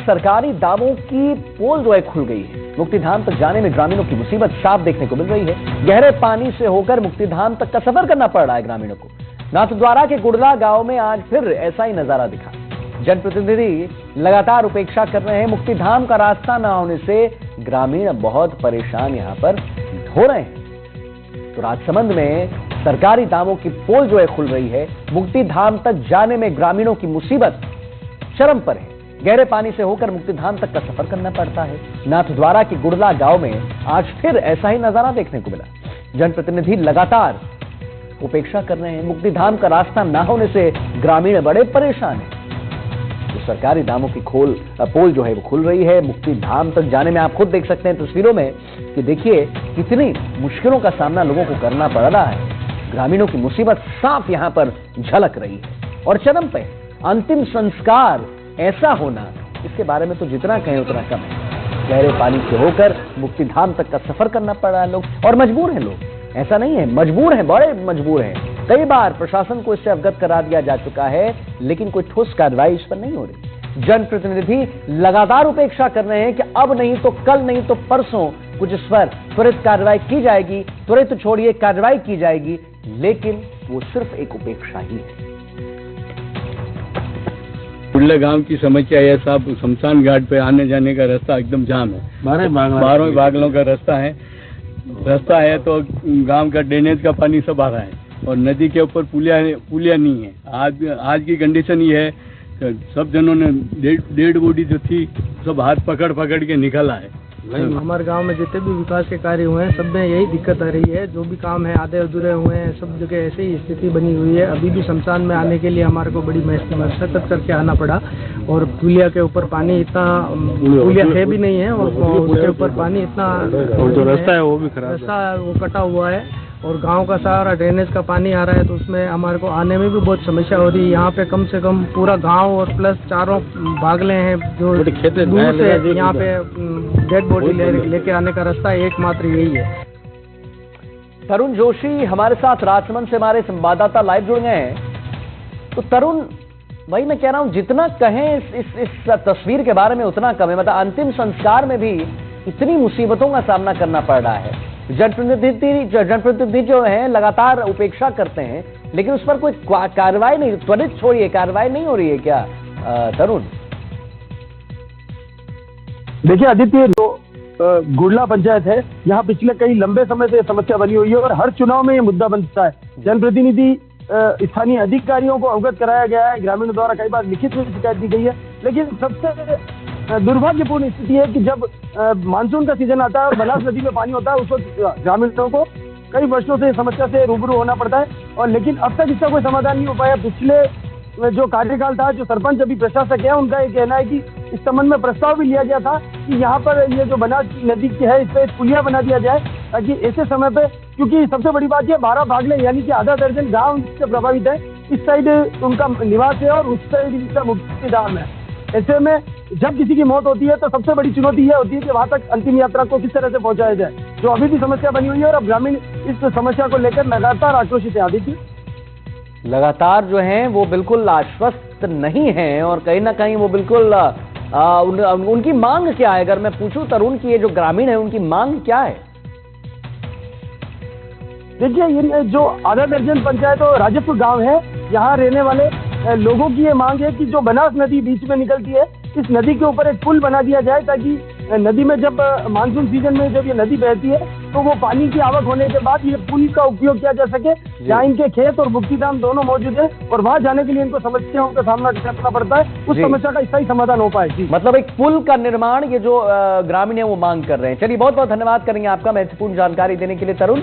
सरकारी दावों की पोल जो है खुल गई है। मुक्तिधाम तक जाने में ग्रामीणों की मुसीबत साफ देखने को मिल रही है। गहरे पानी से होकर मुक्तिधाम तक का सफर करना पड़ रहा है ग्रामीणों को। नाथद्वारा के गुड़ला गांव में आज फिर ऐसा ही नजारा दिखा। जनप्रतिनिधि लगातार उपेक्षा कर रहे हैं। मुक्तिधाम का रास्ता न होने से ग्रामीण बहुत परेशान यहां पर हो रहे हैं। तो राजसमंद में सरकारी दावों की पोल जो है खुल रही है। मुक्तिधाम तक जाने में ग्रामीणों की मुसीबत चरम पर है। गहरे पानी से होकर मुक्तिधाम तक का सफर करना पड़ता है। नाथद्वारा के गुड़ला गांव में आज फिर ऐसा ही नजारा देखने को मिला। जनप्रतिनिधि लगातार उपेक्षा कर रहे हैं। मुक्तिधाम का रास्ता न होने से ग्रामीण बड़े परेशान हैं। तो सरकारी दामों की पोल जो है वो खुल रही है। मुक्तिधाम तक जाने में आप खुद देख सकते हैं तस्वीरों में कि देखिए कितनी मुश्किलों का सामना लोगों को करना पड़ रहा है। ग्रामीणों की मुसीबत साफ यहां पर झलक रही है और चरम पे अंतिम संस्कार ऐसा होना, इसके बारे में तो जितना कहें उतना कम है। गहरे पानी से होकर मुक्तिधाम तक का सफर करना पड़ रहा है लोग, और मजबूर हैं लोग। ऐसा नहीं है, मजबूर हैं, बड़े मजबूर हैं। कई बार प्रशासन को इससे अवगत करा दिया जा चुका है, लेकिन कोई ठोस कार्रवाई इस पर नहीं हो रही। जनप्रतिनिधि लगातार उपेक्षा कर रहे हैं कि अब नहीं तो कल, नहीं तो परसों कुछ इस पर त्वरित कार्रवाई की जाएगी। त्वरित छोड़िए, कार्रवाई की जाएगी, लेकिन वो सिर्फ एक उपेक्षा ही है। गुड़ला गांव की समस्या है साहब, शमशान घाट पे आने जाने का रास्ता एकदम जाम है। 12 बागलों का रास्ता है तो गांव का ड्रेनेज का पानी सब आ रहा है और नदी के ऊपर पुलिया नहीं है। आज की कंडीशन ये है कि सब जनों ने डेड बॉडी जो थी सब हाथ पकड़ के निकाला है। हमारे गांव में जितने भी विकास के कार्य हुए हैं सब में यही दिक्कत आ रही है। जो भी काम है आधे अधूरे हुए हैं, सब जगह ऐसे ही स्थिति बनी हुई है। अभी भी शमशान में आने के लिए हमारे को बड़ी मशक्कत करके आना पड़ा और पुलिया के ऊपर पानी इतना, पुलिया है भी नहीं है और उसके ऊपर पानी इतना, और जो रास्ता है वो भी खराब, रास्ता वो कटा हुआ है और गांव का सारा ड्रेनेज का पानी आ रहा है, तो उसमें हमारे को आने में भी बहुत समस्या हो रही है। यहाँ पे कम से कम पूरा गांव और प्लस चारों बागले हैं जो दूर से यहाँ पे डेड बॉडी लेके आने का रास्ता एकमात्र यही है। तरुण जोशी हमारे साथ राजसमंद से हमारे संवाददाता लाइव जुड़ गए हैं। तो तरुण, वही मैं कह रहा हूं, जितना कहें इस तस्वीर के बारे में उतना कम है। मतलब अंतिम संस्कार में भी इतनी मुसीबतों का सामना करना पड़ रहा है। जनप्रतिनिधि जो है लगातार उपेक्षा करते हैं, लेकिन उस पर कोई कार्रवाई नहीं, त्वरित छोड़िए, कार्रवाई नहीं हो रही है क्या तरुण? देखिए आदित्य, जो गुड़ला पंचायत है, यहाँ पिछले कई लंबे समय से समस्या बनी हुई है और हर चुनाव में ये मुद्दा बनता है। जनप्रतिनिधि स्थानीय अधिकारियों को अवगत कराया गया है, ग्रामीणों द्वारा कई बार लिखित में शिकायत दी गई है, लेकिन सबसे दुर्भाग्यपूर्ण स्थिति है कि जब मानसून का सीजन आता है और बनास नदी में पानी होता है, उस वक्त ग्रामीणों को कई वर्षों से समस्या से रूबरू होना पड़ता है और लेकिन अब तक इसका कोई समाधान नहीं हो पाया। पिछले जो कार्यकाल था, जो सरपंच अभी प्रशासक है, उनका ये कहना है कि इस संबंध में प्रस्ताव भी लिया गया था कि यहाँ पर ये जो बनास नदी की है, इस पर पुलिया बना दिया जाए, ताकि ऐसे समय पे, क्योंकि सबसे बड़ी बात यह 12 बागले यानी कि आधा दर्जन गाँव इससे प्रभावित है। इस साइड उनका निवास है और उस साइड इसका मुक्तिधाम है। ऐसे में जब किसी की मौत होती है तो सबसे बड़ी चुनौती यह होती है कि वहां तक अंतिम यात्रा को किस तरह से पहुंचाया जाए, जो अभी भी समस्या बनी हुई है और अब ग्रामीण इस समस्या को लेकर लगातार आक्रोशित है। आदित्य, लगातार जो हैं वो बिल्कुल आश्वस्त नहीं हैं और कहीं ना कहीं वो बिल्कुल उनकी मांग क्या है? अगर मैं पूछूं तरुण की, ये जो ग्रामीण है उनकी मांग क्या है? देखिए, ये जो आधा दर्जन पंचायत और राजस्व गांव है, यहाँ रहने वाले लोगों की ये मांग है कि जो बनास नदी बीच में निकलती है, इस नदी के ऊपर एक पुल बना दिया जाए, ताकि नदी में जब मानसून सीजन में जब ये नदी बहती है तो वो पानी की आवक होने के बाद ये पुल का उपयोग किया जा सके। जहाँ इनके खेत और मुक्तिधाम दोनों मौजूद है और वहाँ जाने के लिए इनको समस्याओं का सामना करना पड़ता है, उस समस्या का स्थायी समाधान हो पाए। जी, मतलब एक पुल का निर्माण ये जो ग्रामीण है वो मांग कर रहे हैं। चलिए, बहुत बहुत धन्यवाद करेंगे आपका महत्वपूर्ण जानकारी देने के लिए तरुण।